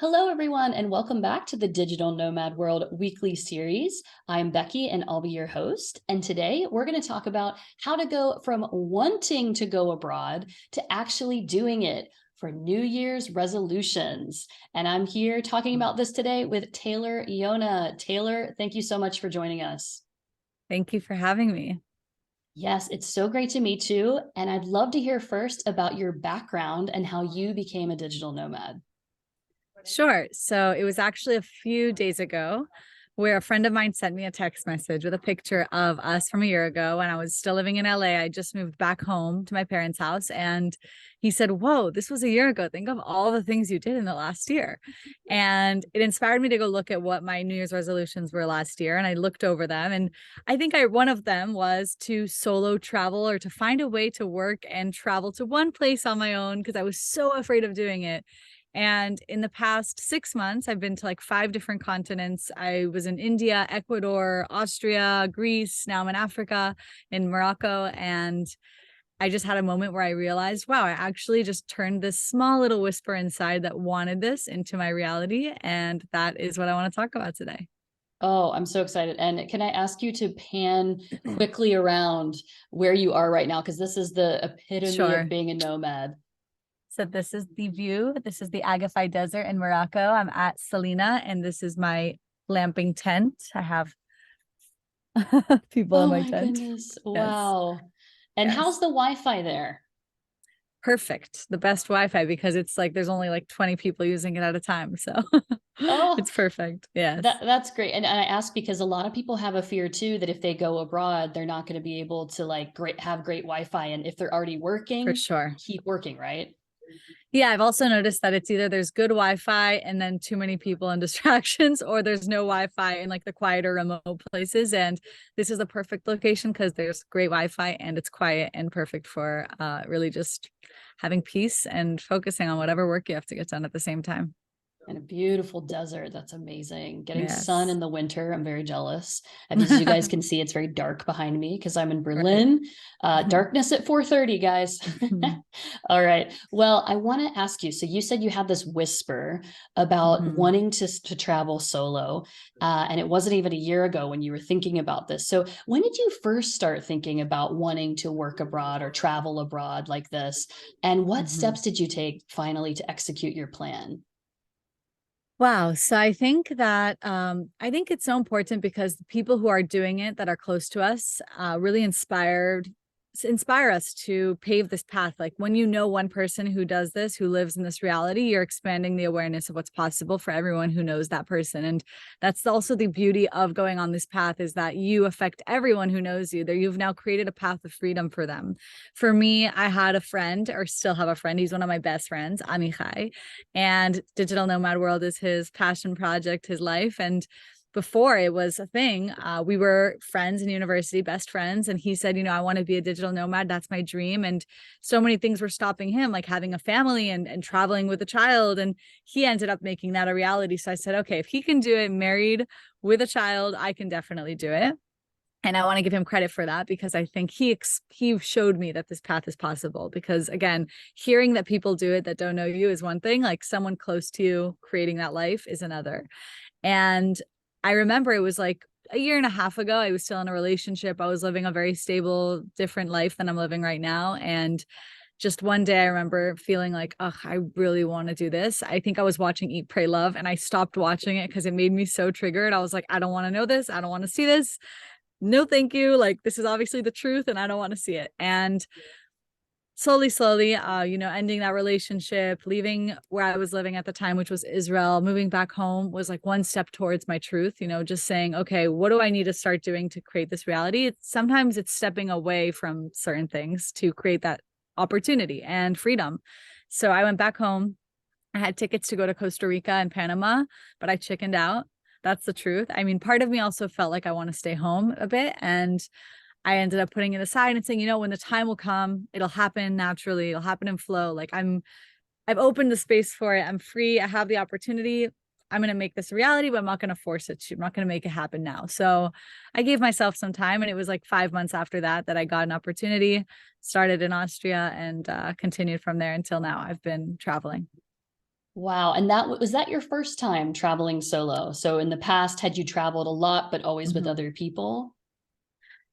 Hello, everyone, and welcome back to the Digital Nomad World weekly series. I'm Becky, and I'll be your host. And today we're going to talk about how to go from wanting to go abroad to actually doing it for New Year's resolutions. And I'm here talking about this today with Taylor Yona. Taylor, thank you so much for joining us. Thank you for having me. Yes, it's so great to meet you. And I'd love to hear first about your background and how you became a digital nomad. Sure. So it was actually a few days ago where a friend of mine sent me a text message with a picture of us from a year ago when I was still living in LA. I just moved back home to my parents' house. And he said, "Whoa, this was a year ago. Think of all the things you did in the last year." And it inspired me to go look at what my New Year's resolutions were last year. And I looked over them. And I think one of them was to solo travel or to find a way to work and travel to one place on my own because I was so afraid of doing it. And in the past 6 months, I've been to like 5 different continents. I was in India, Ecuador, Austria, Greece. Now I'm in Africa, in Morocco. And I just had a moment where I realized, wow, I actually just turned this small little whisper inside that wanted this into my reality. And that is what I want to talk about today. Oh, I'm so excited. And can I ask you to pan quickly around where you are right now? Because this is the epitome of Sure. being a nomad. So this is the view. This is the Agafay Desert in Morocco. I'm at Salina, and this is my glamping tent. I have people in Oh my my tent. goodness. Yes. Wow. And Yes. how's the Wi-Fi there? Perfect. The best Wi-Fi because it's like there's only like 20 people using it at a time. So Oh, it's perfect. Yes. that's great. And I ask because a lot of people have a fear too that if they go abroad, they're not going to be able to like have great Wi-Fi. And if they're already For working, sure. keep working, right? Yeah, I've also noticed that it's either there's good Wi-Fi and then too many people and distractions, or there's no Wi-Fi in like the quieter remote places. And this is the perfect location because there's great Wi-Fi and it's quiet and perfect for really just having peace and focusing on whatever work you have to get done at the same time. And a beautiful desert. That's amazing. Getting sun Yes. in the winter. I'm very jealous. As you guys can see, it's very dark behind me because I'm in Right. Berlin. Darkness at 4:30, guys. All right. Well, I want to ask you. So you said you had this whisper about Mhm. wanting to travel solo, and it wasn't even a year ago when you were thinking about this. So when did you first start thinking about wanting to work abroad or travel abroad like this? And what Mhm. steps did you take finally to execute your plan? Wow. So I think it's so important because the people who are doing it that are close to us really inspire us to pave this path. Like when you know one person who does this, who lives in this reality, you're expanding the awareness of what's possible for everyone who knows that person. And that's also the beauty of going on this path is that you affect everyone who knows you. There you've now created a path of freedom for them. For me, I had a friend or still have a friend. He's one of my best friends, Amichai, and Digital Nomad World is his passion project, his life. And before it was a thing, we were friends in university, best friends. And he said, I want to be a digital nomad. That's my dream. And so many things were stopping him, like having a family and traveling with a child. And he ended up making that a reality. So I said, okay, if he can do it married with a child, I can definitely do it. And I want to give him credit for that because I think he showed me that this path is possible. Because again, hearing that people do it that don't know you is one thing, like someone close to you creating that life is another. And I remember it was like a year and a half ago. I was still in a relationship. I was living a very stable, different life than I'm living right now. And just one day I remember feeling like, oh, I really want to do this. I think I was watching Eat, Pray, Love, and I stopped watching it because it made me so triggered. I was like, I don't want to know this. I don't want to see this. No, thank you. Like, this is obviously the truth, and I don't want to see it. And slowly, ending that relationship, leaving where I was living at the time, which was Israel, moving back home was like one step towards my truth, just saying, okay, what do I need to start doing to create this reality? Sometimes it's stepping away from certain things to create that opportunity and freedom. So I went back home. I had tickets to go to Costa Rica and Panama, but I chickened out. That's the truth. I mean, part of me also felt like I want to stay home a bit. And I ended up putting it aside and saying, when the time will come, it'll happen naturally. It'll happen in flow. Like I've opened the space for it. I'm free. I have the opportunity. I'm going to make this a reality, but I'm not going to force it to. I'm not going to make it happen now. So I gave myself some time. And it was like 5 months after that I got an opportunity, started in Austria and continued from there until now. I've been traveling. Wow. And was that your first time traveling solo? So in the past, had you traveled a lot, but always with Mhm. other people?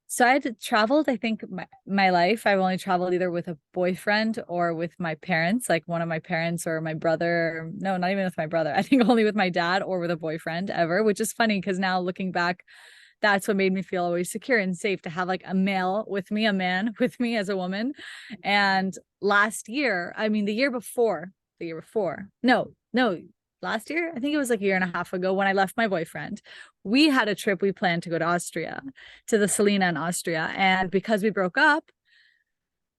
So I had traveled, I think my life, I've only traveled either with a boyfriend or with my parents, like one of my parents or my brother. No, not even with my brother. I think only with my dad or with a boyfriend ever, which is funny because now looking back, that's what made me feel always secure and safe to have like a male with me, a man with me as a woman. And last year, I mean, the year before, no, last year, I think it was like a year and a half ago when I left my boyfriend, we had a trip we planned to go to Austria, to the Selena in Austria. And because we broke up,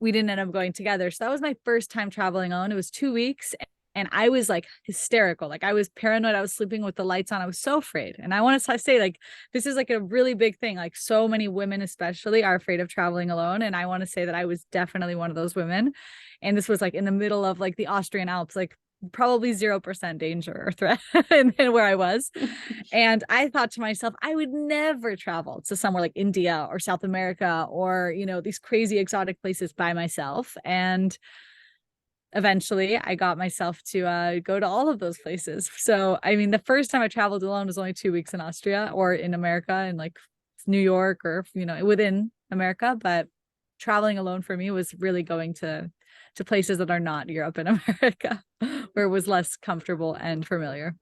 we didn't end up going together. So that was my first time traveling alone. It was 2 weeks. And I was like hysterical. Like I was paranoid. I was sleeping with the lights on. I was so afraid. And I want to say, like, this is like a really big thing. Like, so many women, especially, are afraid of traveling alone. And I want to say that I was definitely one of those women. And this was like in the middle of like the Austrian Alps, like probably 0% danger or threat in where I was. And I thought to myself, I would never travel to somewhere like India or South America or, these crazy exotic places by myself. And eventually I got myself to go to all of those places. So, I mean, the first time I traveled alone was only 2 weeks in Austria or in America, in like New York or, within America. But traveling alone for me was really going to places that are not Europe and America, where it was less comfortable and familiar.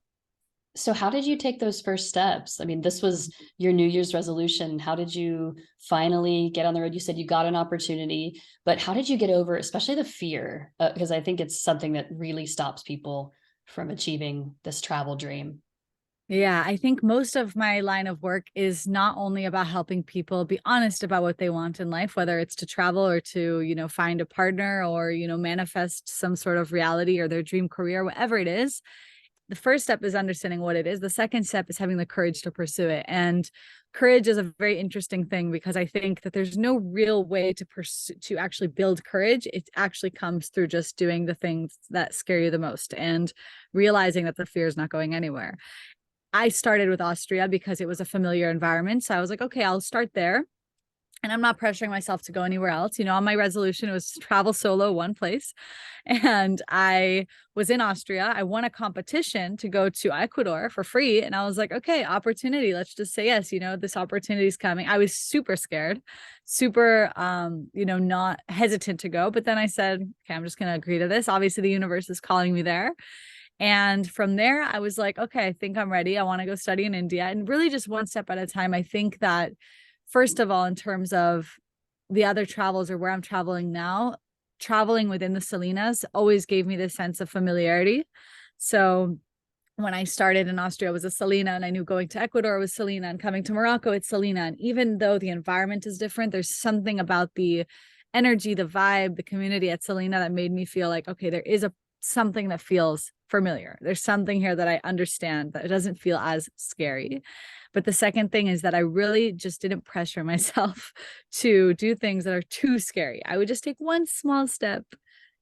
So how did you take those first steps? I mean, this was your New Year's resolution. How did you finally get on the road? You said you got an opportunity, but how did you get over, especially the fear? Because I think it's something that really stops people from achieving this travel dream. Yeah, I think most of my line of work is not only about helping people be honest about what they want in life, whether it's to travel or to, find a partner or, manifest some sort of reality or their dream career, whatever it is. The first step is understanding what it is. The second step is having the courage to pursue it. And courage is a very interesting thing because I think that there's no real way to pursue to actually build courage. It actually comes through just doing the things that scare you the most and realizing that the fear is not going anywhere. I started with Austria because it was a familiar environment. So I was like, okay, I'll start there. And I'm not pressuring myself to go anywhere else. On my resolution, it was to travel solo one place. And I was in Austria. I won a competition to go to Ecuador for free. And I was like, okay, opportunity. Let's just say yes. This opportunity is coming. I was super scared, super, not hesitant to go. But then I said, okay, I'm just going to agree to this. Obviously, the universe is calling me there. And from there, I was like, okay, I think I'm ready. I want to go study in India, and really just one step at a time. I think that, first of all, in terms of the other travels or where I'm traveling now, traveling within the Salinas always gave me this sense of familiarity. So when I started in Austria, it was a Salina, and I knew going to Ecuador was Salina, and coming to Morocco, it's Salina. And even though the environment is different, there's something about the energy, the vibe, the community at Salina that made me feel like, okay, there is a something that feels familiar. There's something here that I understand, that it doesn't feel as scary. But the second thing is that I really just didn't pressure myself to do things that are too scary. I would just take one small step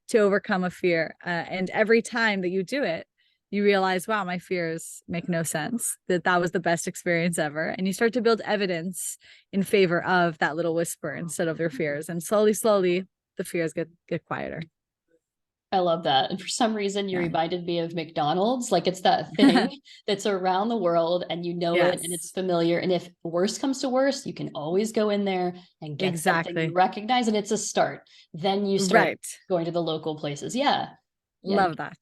to overcome a fear. And every time that you do it, you realize, wow, my fears make no sense, that was the best experience ever. And you start to build evidence in favor of that little whisper instead of your fears. And slowly, the fears get quieter. I love that. And for some reason, you Yeah. reminded me of McDonald's. Like it's that thing that's around the world and you know it and Yes, it's familiar. And if worst comes to worst, you can always go in there and get something you exactly. recognize and it's a start. Then you start Right. going to the local places. Yeah. Yeah. Love that.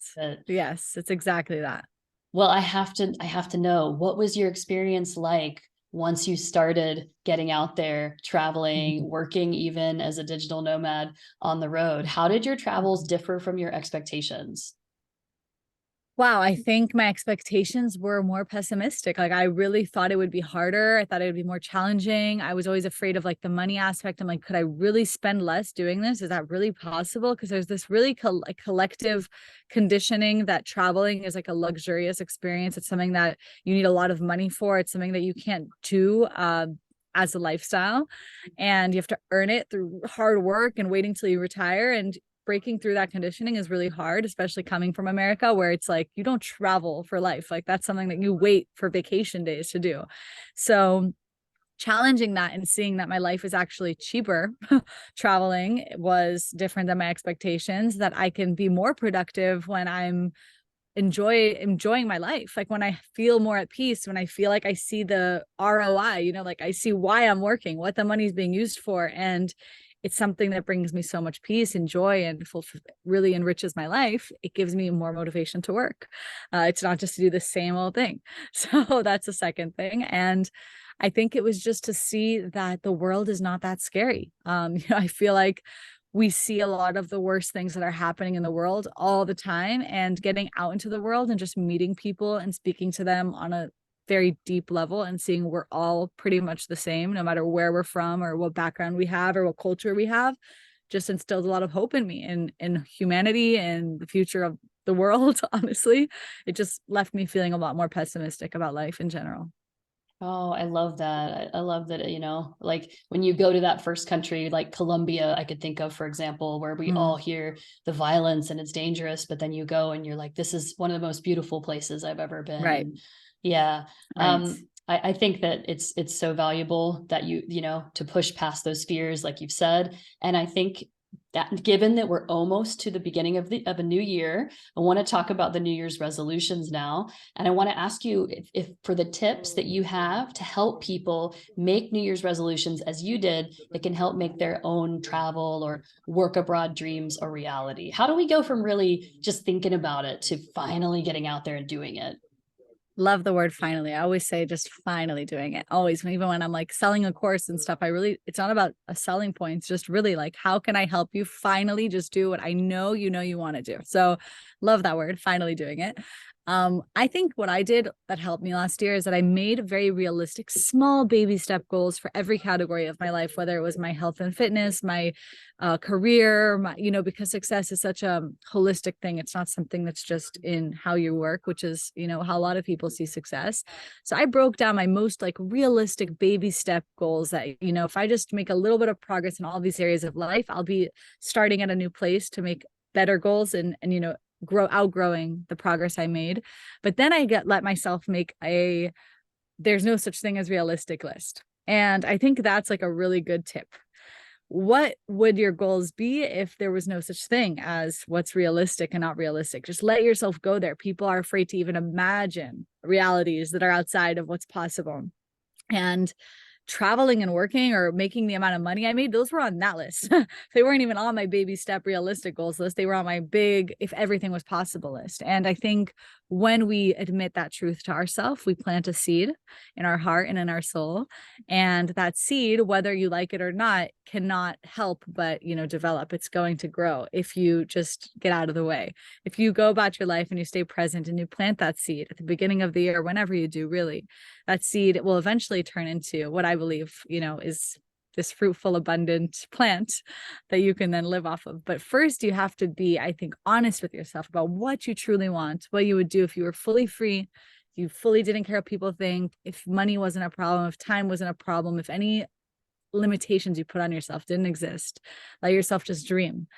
Yes, it's exactly that. Well, I have to know, what was your experience like once you started getting out there, traveling, working even as a digital nomad on the road? How did your travels differ from your expectations? Wow, I think my expectations were more pessimistic. Like I really thought it would be harder. I thought it would be more challenging. I was always afraid of like the money aspect. I'm like, could I really spend less doing this? Is that really possible? Because there's this really like collective conditioning that traveling is like a luxurious experience. It's something that you need a lot of money for. It's something that you can't do as a lifestyle, and you have to earn it through hard work and waiting till you retire. And breaking through that conditioning is really hard, especially coming from America, where it's like you don't travel for life. Like that's something that you wait for vacation days to do. So challenging that and seeing that my life is actually cheaper traveling was different than my expectations, that I can be more productive when I'm enjoying my life. Like when I feel more at peace, when I feel like I see the ROI, like I see why I'm working, what the money is being used for. And it's something that brings me so much peace and joy and really enriches my life. It gives me more motivation to work. It's not just to do the same old thing. So that's the second thing. And I think it was just to see that the world is not that scary. I feel like we see a lot of the worst things that are happening in the world all the time, and getting out into the world and just meeting people and speaking to them on a very deep level and seeing we're all pretty much the same, no matter where we're from or what background we have or what culture we have, just instilled a lot of hope in me and in humanity and the future of the world. Honestly, it just left me feeling a lot more pessimistic about life in general. Oh, I love that. I love that, like when you go to that first country, like Colombia, I could think of, for example, where we all Mm, hear the violence and it's dangerous, but then you go and you're like, this is one of the most beautiful places I've ever been. right, And yeah, right. I think that it's so valuable that to push past those fears, like you've said. And I think that given that we're almost to the beginning of a new year, I want to talk about the New Year's resolutions now. And I want to ask you if for the tips that you have to help people make New Year's resolutions as you did, that can help make their own travel or work abroad dreams a reality. How do we go from really just thinking about it to finally getting out there and doing it? Love the word finally. I always say just finally doing it. Always, even when I'm like selling a course and stuff, it's not about a selling point. It's just really like, how can I help you finally just do what I know you want to do? So love that word, finally doing it. I think what I did that helped me last year is that I made very realistic, small baby step goals for every category of my life, whether it was my health and fitness, my career, because success is such a holistic thing. It's not something that's just in how you work, which is, how a lot of people see success. So I broke down my most like realistic baby step goals that, if I just make a little bit of progress in all these areas of life, I'll be starting at a new place to make better goals and outgrowing the progress I made. But then let myself make there's no such thing as realistic list. And I think that's like a really good tip. What would your goals be if there was no such thing as what's realistic and not realistic? Just let yourself go there. People are afraid to even imagine realities that are outside of what's possible. And traveling and working or making the amount of money I made, those were on that list. They weren't even on my baby step realistic goals list. They were on my big, if everything was possible list. And I think when we admit that truth to ourselves, we plant a seed in our heart and in our soul. And that seed, whether you like it or not, cannot help but, develop. It's going to grow if you just get out of the way. If you go about your life and you stay present and you plant that seed at the beginning of the year, whenever you do, really, that seed will eventually turn into what I believe, is this fruitful, abundant plant that you can then live off of. But first, you have to be, I think, honest with yourself about what you truly want, what you would do if you were fully free, you fully didn't care what people think, if money wasn't a problem, if time wasn't a problem, if any limitations you put on yourself didn't exist. Let yourself just dream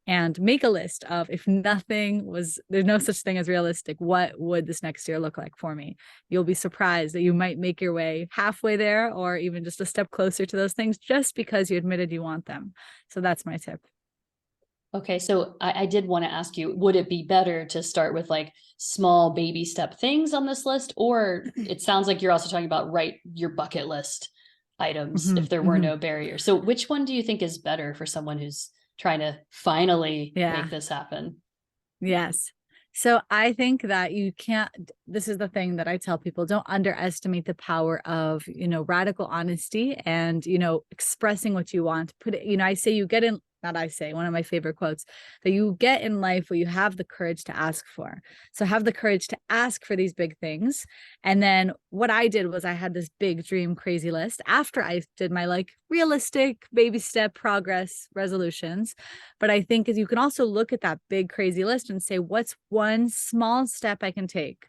and make a list of, if there's no such thing as realistic, what would this next year look like for me? You'll be surprised that you might make your way halfway there or even just a step closer to those things just because you admitted you want them. So that's my tip. Okay, so I did want to ask you, would it be better to start with like small baby step things on this list? Or it sounds like you're also talking about write your bucket list items Mm-hmm, if there were mm-hmm. no barriers. So which one do you think is better for someone who's trying to finally Yeah. make this happen? Yes. So I think that you can't, this is the thing that I tell people, don't underestimate the power of, radical honesty and, expressing what you want. Put it, I say you get in, not I say, one of my favorite quotes, that you get in life what you have the courage to ask for. So have the courage to ask for these big things. And then what I did was I had this big dream crazy list after I did my like realistic baby step progress resolutions. But I think is you can also look at that big crazy list and say, what's one small step I can take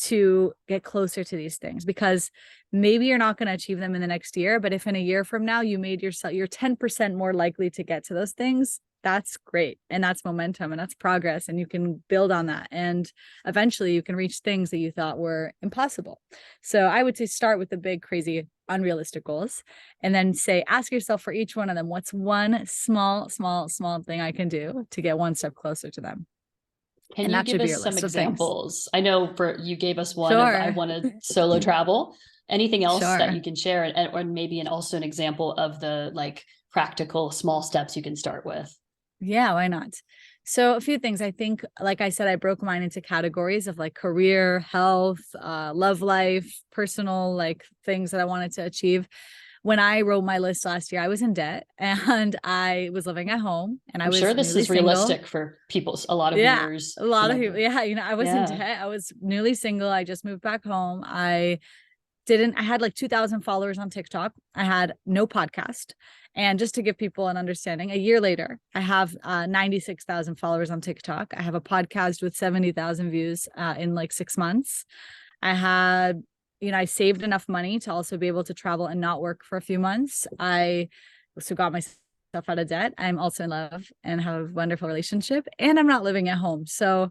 to get closer to these things? Because maybe you're not going to achieve them in the next year, but if in a year from now you made yourself, you're 10% more likely to get to those things, that's great. And that's momentum and that's progress. And you can build on that. And eventually you can reach things that you thought were impossible. So I would say start with the big, crazy, unrealistic goals and then ask yourself for each one of them, what's one small thing I can do to get one step closer to them? Can And you that give should be us your some list of things. examples? I know for you gave us one of I Sure. want to solo travel. Anything else that Sure. you can share, and or maybe also an example of the like practical small steps you can start with? Yeah, why not? So a few things. I think, like I said, I broke mine into categories of like career, health, love life, personal, like things that I wanted to achieve. When I wrote my list last year, I was in debt and I was living at home and I I'm sure was this newly is single. realistic for people, a lot of Yeah, viewers a who lot of might people. be. Yeah, I was in Yeah, debt. I was newly single. I just moved back home. I had like 2,000 followers on TikTok. I had no podcast. And just to give people an understanding, a year later, I have 96,000 followers on TikTok. I have a podcast with 70,000 views in like 6 months. I had, I saved enough money to also be able to travel and not work for a few months. I also got myself out of debt. I'm also in love and have a wonderful relationship, and I'm not living at home. So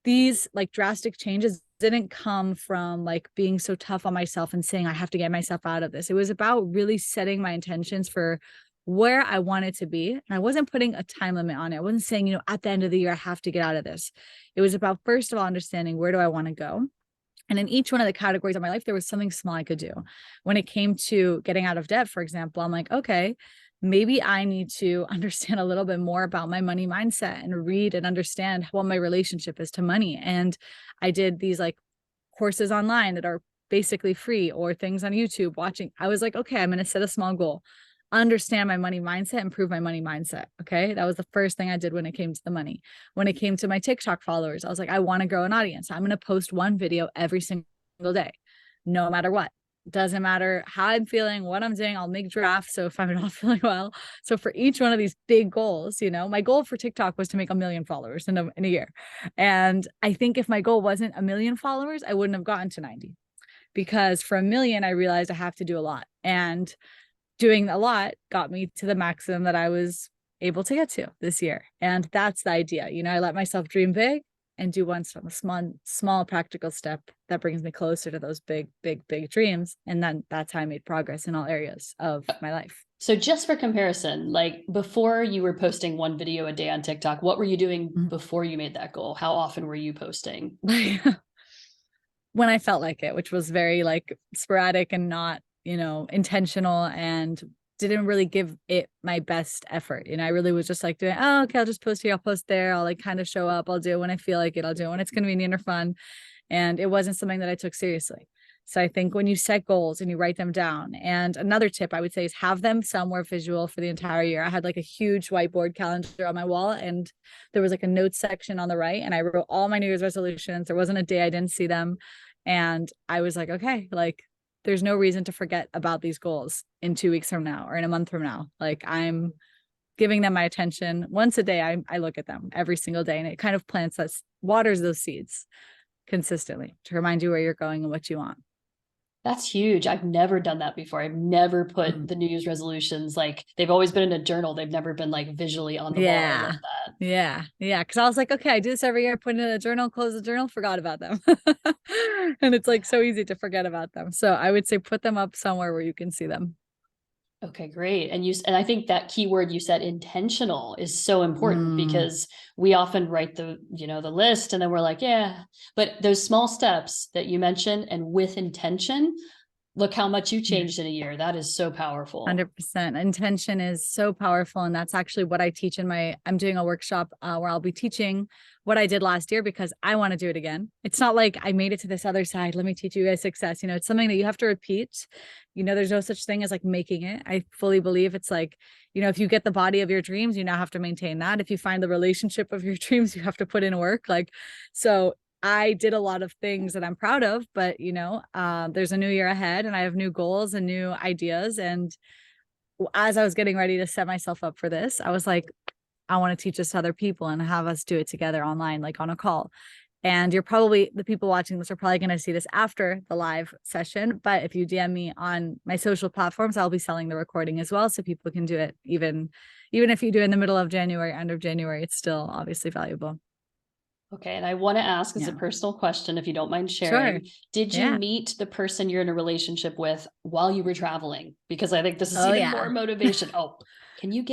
these like drastic changes didn't come from like being so tough on myself and saying I have to get myself out of this. It was about really setting my intentions for where I wanted to be. And I wasn't putting a time limit on it. I wasn't saying, at the end of the year, I have to get out of this. It was about, first of all, understanding where do I want to go? And in each one of the categories of my life, there was something small I could do. When it came to getting out of debt, for example, I'm like, okay, maybe I need to understand a little bit more about my money mindset and read and understand what my relationship is to money. And I did these like courses online that are basically free or things on YouTube watching. I was like, okay, I'm going to set a small goal, understand my money mindset, improve my money mindset. Okay. That was the first thing I did when it came to the money. When it came to my TikTok followers, I was like, I want to grow an audience. I'm going to post one video every single day, no matter what. Doesn't matter how I'm feeling, what I'm doing, I'll make drafts. So if I'm not feeling well. So for each one of these big goals, my goal for TikTok was to make 1 million followers in a year. And I think if my goal wasn't 1 million followers, I wouldn't have gotten to 90, because for 1 million, I realized I have to do a lot. And doing a lot got me to the maximum that I was able to get to this year. And that's the idea. I let myself dream big and do one small practical step that brings me closer to those big, big, big dreams. And then that's how I made progress in all areas of my life. so just for comparison, like before you were posting one video a day on TikTok, what were you doing before you made that goal? How often were you posting? When I felt like it, which was very like sporadic and not, intentional, and didn't really give it my best effort. I really was just like doing, oh, okay, I'll just post here, I'll post there, I'll like kind of show up, I'll do it when I feel like it, I'll do it when it's convenient or fun. And it wasn't something that I took seriously. So I think when you set goals and you write them down, and another tip I would say is have them somewhere visual for the entire year. I had like a huge whiteboard calendar on my wall, and there was like a notes section on the right, and I wrote all my New Year's resolutions. There wasn't a day I didn't see them. And I was like, okay, like there's no reason to forget about these goals in 2 weeks from now or in a month from now. Like I'm giving them my attention once a day. I look at them every single day, and it kind of plants us, waters those seeds consistently to remind you where you're going and what you want. That's huge. I've never done that before. I've never put Mhm. the New Year's resolutions, like they've always been in a journal. They've never been like visually on the wall. I love Yeah. that. Yeah. Yeah. Cause I was like, okay, I do this every year, put it in a journal, close the journal, forgot about them. And it's like so easy to forget about them. So I would say put them up somewhere where you can see them. Okay, great. And I think that keyword you said, intentional, is so important Mm, because we often write the list and then we're like, yeah, but those small steps that you mentioned and with intention, look how much you yeah. changed in a year. That is so powerful. 100%. Intention is so powerful. And that's actually what I teach I'm doing a workshop where I'll be teaching what I did last year because I want to do it again. It's not like I made it to this other side. Let me teach you guys success. It's something that you have to repeat. There's no such thing as like making it. I fully believe it's like, if you get the body of your dreams, you now have to maintain that. If you find the relationship of your dreams, you have to put in work. So I did a lot of things that I'm proud of, but there's a new year ahead and I have new goals and new ideas. And as I was getting ready to set myself up for this, I was like, I want to teach this to other people and have us do it together online, like on a call. And the people watching this are probably going to see this after the live session. But if you DM me on my social platforms, I'll be selling the recording as well. So people can do it even if you do it in the middle of January, end of January, it's still obviously valuable. Okay, and I want to ask as a Yeah. personal question, if you don't mind Sure. sharing, did you Yeah. meet the person you're in a relationship with while you were traveling? Because I think this is Oh, even more yeah. motivation. Oh, can you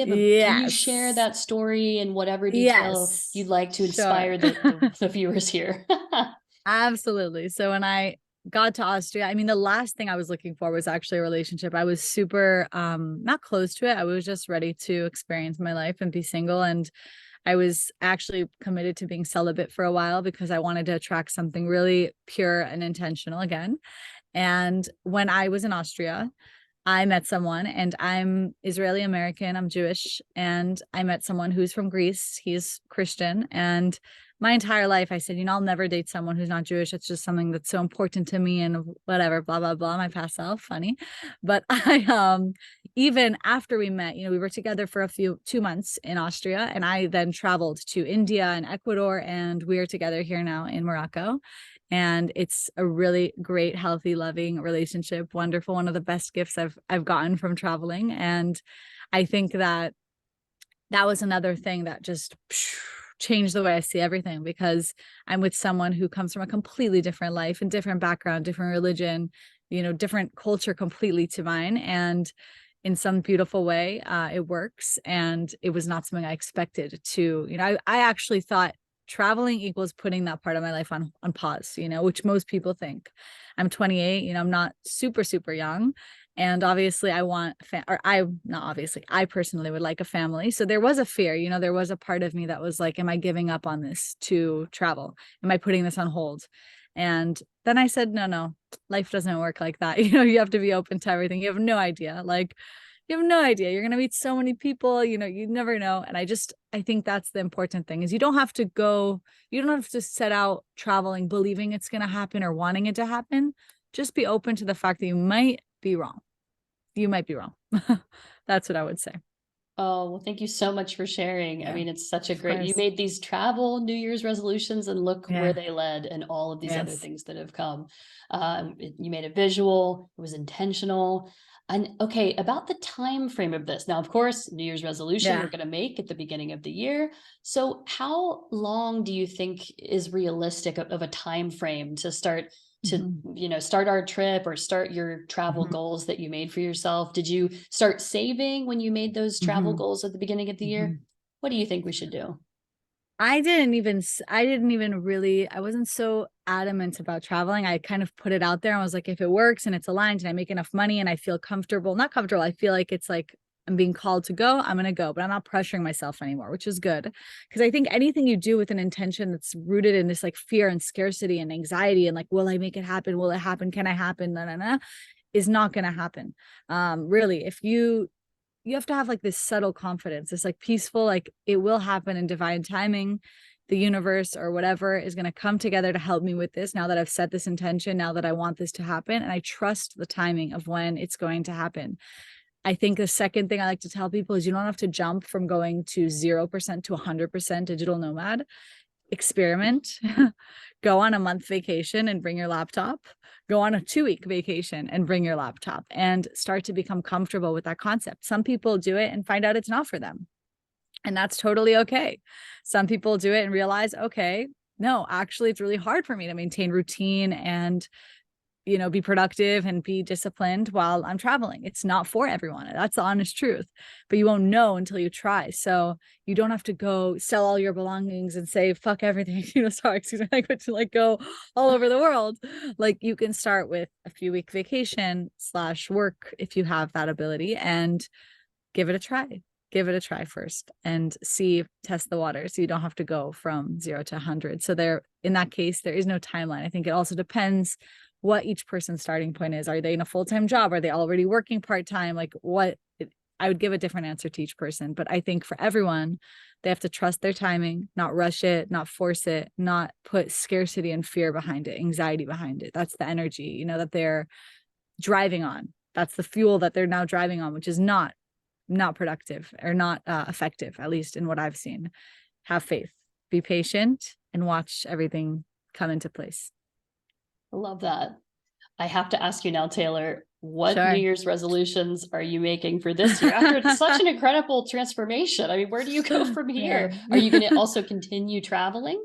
share Yes. that story in whatever detail you'd Yes. like to Sure. inspire the viewers here? Absolutely. So when I got to Austria, I mean, the last thing I was looking for was actually a relationship. I was super not close to it. I was just ready to experience my life and be single. And I was actually committed to being celibate for a while because I wanted to attract something really pure and intentional again. And when I was in Austria, I met someone, and I'm Israeli American, I'm Jewish, and I met someone who's from Greece. He's Christian. And my entire life, I said, I'll never date someone who's not Jewish. It's just something that's so important to me and whatever, blah, blah, blah. My past self, funny. But even after we met, we were together for 2 months in Austria. And I then traveled to India and Ecuador, and we are together here now in Morocco. And it's a really great, healthy, loving relationship. Wonderful. One of the best gifts I've gotten from traveling. And I think that was another thing that just changed the way I see everything, because I'm with someone who comes from a completely different life and different background, different religion, different culture completely to mine. And in some beautiful way, it works. And it was not something I expected to, I actually thought traveling equals putting that part of my life on pause, which most people think. I'm 28, I'm not super, super young. And obviously I personally would like a family. So there was a fear, there was a part of me that was like, am I giving up on this to travel? Am I putting this on hold? And then I said, no, life doesn't work like that. You have to be open to everything. You have no idea. Like, you have no idea. You're going to meet so many people, you never know. And I think that's the important thing, is you don't have to set out traveling believing it's going to happen or wanting it to happen. Just be open to the fact that you might be wrong. You might be wrong. That's what I would say. Oh, well, thank you so much for sharing. I Yeah, mean, it's such a of great, you course. made these travel New Year's resolutions and look where Yeah. they led and all of these other Yes. things that have come. You made a visual, it was intentional. And okay, about the time frame of this. Now, of course, New Year's resolution we're Yeah. going to make at the beginning of the year. So how long do you think is realistic of a time frame to start to Mhm. start our trip or start your travel Mhm. goals that you made for yourself? Did you start saving when you made those travel Mhm. goals at the beginning of the year? Mhm. What do you think we should do? I didn't even really, I wasn't so adamant about traveling. I kind of put it out there. I was like, if it works and it's aligned and I make enough money and I feel comfortable, not comfortable, I feel like it's like I'm being called to go, I'm going to go, but I'm not pressuring myself anymore, which is good. Because I think anything you do with an intention that's rooted in this like fear and scarcity and anxiety and like, will I make it happen? Will it happen? Can I happen? Nah, nah, nah, is not going to happen. Really, if you have to have like this subtle confidence, this like peaceful, like it will happen in divine timing. The universe or whatever is going to come together to help me with this now that I've set this intention, now that I want this to happen. And I trust the timing of when it's going to happen. I think the second thing I like to tell people is you don't have to jump from going to 0% to 100% digital nomad. Experiment, go on a month vacation and bring your laptop, go on a 2 week vacation and bring your laptop, and start to become comfortable with that concept. Some people do it and find out it's not for them. And that's totally okay. Some people do it and realize, okay, no, actually, it's really hard for me to maintain routine and be productive and be disciplined while I'm traveling. It's not for everyone. That's the honest truth. But you won't know until you try. So you don't have to go sell all your belongings and say, fuck everything, sorry, excuse my language, to like go all over the world. Like you can start with a few week vacation / work if you have that ability, and give it a try. Give it a try first and test the water. So you don't have to go from 0 to 100. So in that case, there is no timeline. I think it also depends what each person's starting point is. Are they in a full-time job? Are they already working part-time? Like I would give a different answer to each person. But I think for everyone, they have to trust their timing, not rush it, not force it, not put scarcity and fear behind it, anxiety behind it. That's the energy, that they're driving on. That's the fuel that they're now driving on, which is not productive or not effective, at least in what I've seen. Have faith, be patient, and watch everything come into place. I love that. I have to ask you now, Taylor, what New Sure. Year's resolutions are you making for this year after such an incredible transformation? I mean, where do you go from Yeah. here? Are you going to also continue traveling?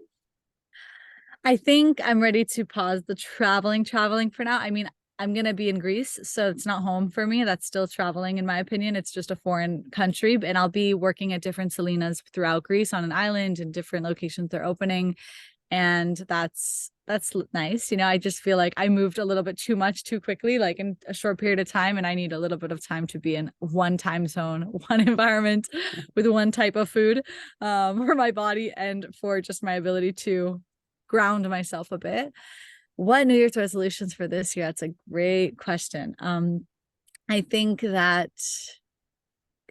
I think I'm ready to pause the traveling for now. I mean, I'm going to be in Greece, so it's not home for me. That's still traveling, in my opinion. It's just a foreign country, and I'll be working at different Salinas throughout Greece on an island and different locations they're opening. And that's nice. I just feel like I moved a little bit too much too quickly, like in a short period of time, and I need a little bit of time to be in one time zone, one environment with one type of food for my body and for just my ability to ground myself a bit. What New Year's resolutions for this year? That's a great question. I think that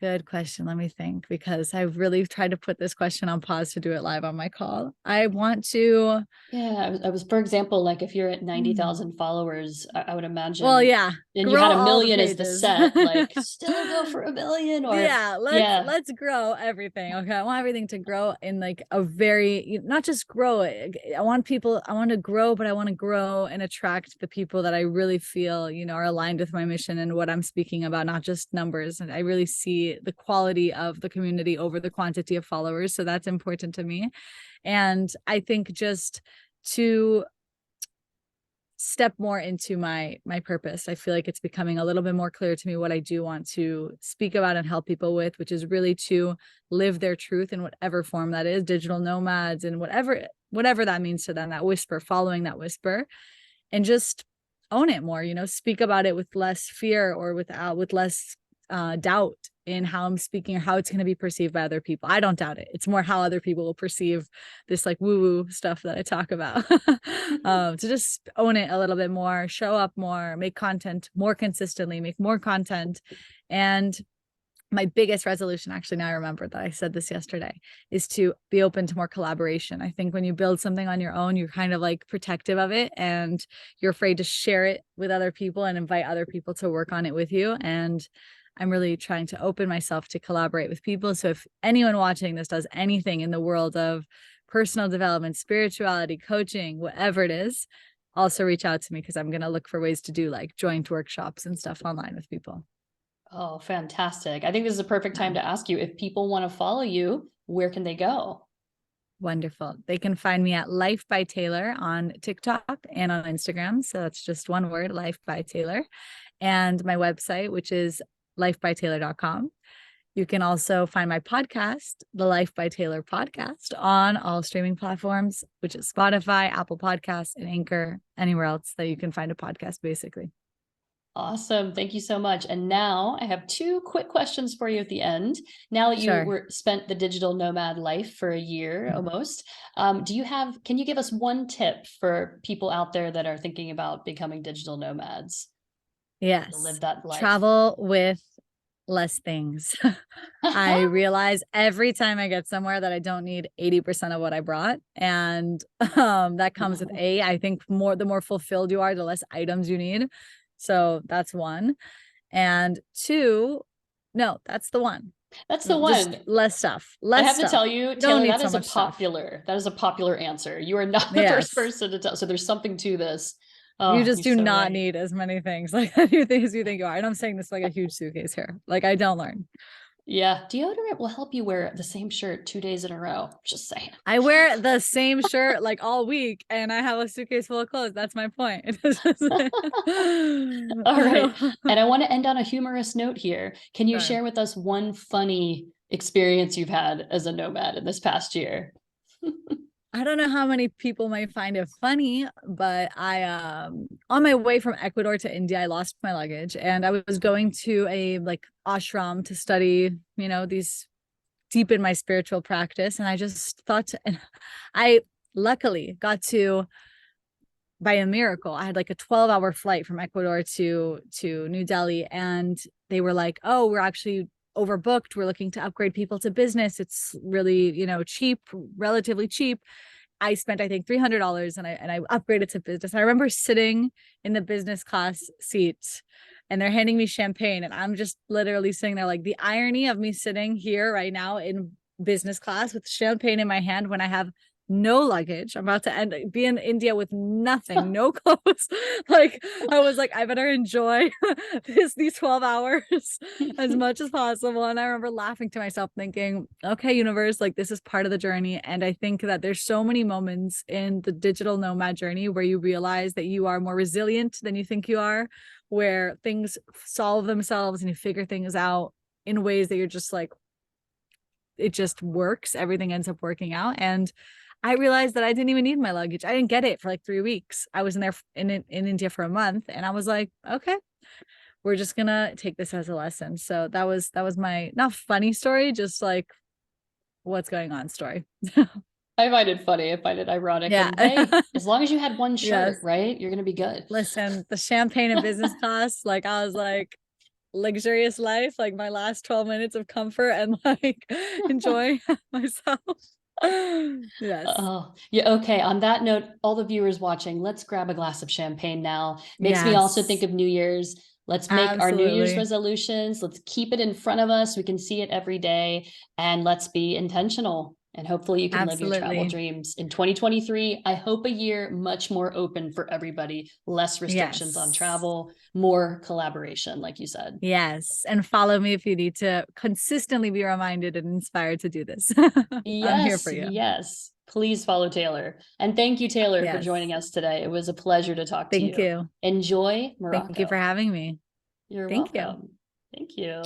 Good question. Let me think, because I really tried to put this question on pause to do it live on my call. I want to, Yeah, I was, for example, like if you're at hmm, 90,000 followers, I would well, imagine, yeah, and you grow had a all the million as the pages. set, like still go for a million or Yeah, let's yeah. let's grow everything. Okay, I want everything to grow in like a very, not just grow it. I want to grow, but I want to grow and attract the people that I really feel, are aligned with my mission and what I'm speaking about, not just numbers. And I really see the quality of the community over the quantity of followers, so that's important to me. And I think just to step more into my purpose. I feel like it's becoming a little bit more clear to me what I do want to speak about and help people with, which is really to live their truth in whatever form that is, digital nomads and whatever that means to them, that whisper, following that whisper, and just own it more, speak about it with less fear or with less doubt in how I'm speaking or how it's going to be perceived by other people. I don't doubt it. It's more how other people will perceive this like woo woo stuff that I talk about. To just own it a little bit more, show up more, make content more consistently, make more content. And my biggest resolution, actually, now I remember that I said this yesterday, is to be open to more collaboration. I think when you build something on your own, you're kind of like protective of it and you're afraid to share it with other people and invite other people to work on it with you. And I'm really trying to open myself to collaborate with people. So if anyone watching this does anything in the world of personal development, spirituality, coaching, whatever it is, also reach out to me, because I'm going to look for ways to do like joint workshops and stuff online with people. Oh, fantastic. I think this is a perfect Yeah. time to ask you, if people want to follow you, where can they go? Wonderful. They can find me at Life by Taylor on TikTok and on Instagram. So that's just one word, Life by Taylor. And my website, which is lifebytaylor.com. You can also find my podcast, the Life by Taylor podcast, on all streaming platforms, which is Spotify, Apple Podcasts, and Anchor, anywhere else that you can find a podcast, basically. Awesome. Thank you so much. And now I have two quick questions for you at the end. Now that you Sure. were spent the digital nomad life for a year almost, can you give us one tip for people out there that are thinking about becoming digital nomads to live Yes. that life? Travel with less things. I realize every time I get somewhere that I don't need 80% of what I brought. And that comes with I think the more fulfilled you are, the less items you need. So that's one. And two, no, that's the one. That's the Just one. less stuff. I Less have to tell stuff. you, You don't Taylor, need that so is a much stuff. popular answer. You are not the first Yes. person to tell. So there's something to this. You Oh, just you're do so not right. need as many things like you think as you think you are. And I'm saying this like a huge suitcase here. Like I don't learn. Yeah, deodorant will help you wear the same shirt 2 days in a row. Just saying. I wear the same shirt like all week and I have a suitcase full of clothes. That's my point. All right. And I want to end on a humorous note here. Can you Sure. share with us one funny experience you've had as a nomad in this past year? I don't know how many people might find it funny, but I on my way from Ecuador to India, I lost my luggage and I was going to a like ashram to study, these deep in my spiritual practice. And I just thought and I luckily got to, by a miracle, I had like a 12-hour flight from Ecuador to New Delhi, and they were like, "Oh, we're actually overbooked. We're looking to upgrade people to business. It's really, cheap, relatively cheap." I spent, I think, $300 and I upgraded to business. I remember sitting in the business class seat and they're handing me champagne and I'm just literally sitting there, like the irony of me sitting here right now in business class with champagne in my hand when I have no luggage. I'm about to be in India with nothing, no clothes. Like I was like, I better enjoy these 12 hours as much as possible. And I remember laughing to myself thinking, okay, universe, like this is part of the journey. And I think that there's so many moments in the digital nomad journey where you realize that you are more resilient than you think you are, where things solve themselves and you figure things out in ways that you're just like, it just works. Everything ends up working out. And I realized that I didn't even need my luggage. I didn't get it for like 3 weeks. I was in there in India for a month, and I was like, okay, we're just gonna take this as a lesson. So that was my not funny story, just like what's going on story. I find it funny. I find it ironic. Yeah. And hey, as long as you had one Yes. shirt, right? You're gonna be good. Listen, the champagne and business class, like I was like, luxurious life, like my last 12 minutes of comfort and like enjoying myself. Yes. Oh, yeah. Okay. On that note, all the viewers watching, let's grab a glass of champagne now. Makes me also think Yes. of New Year's. Let's make our New Year's Absolutely. resolutions. Let's keep it in front of us. We can see it every day, and let's be intentional. And hopefully, you can live your travel Absolutely. dreams in 2023. I hope a year much more open for everybody, less restrictions on Yes. travel, more collaboration, like you said. Yes. And follow me if you need to consistently be reminded and inspired to do this. I'm here Yes, for you. yes. Please follow Taylor. And thank you, Taylor, for Yes. joining us today. It was a pleasure to talk to Thank you. you. Enjoy Thank you for Morocco. having me. You're Thank you. welcome. Thank you.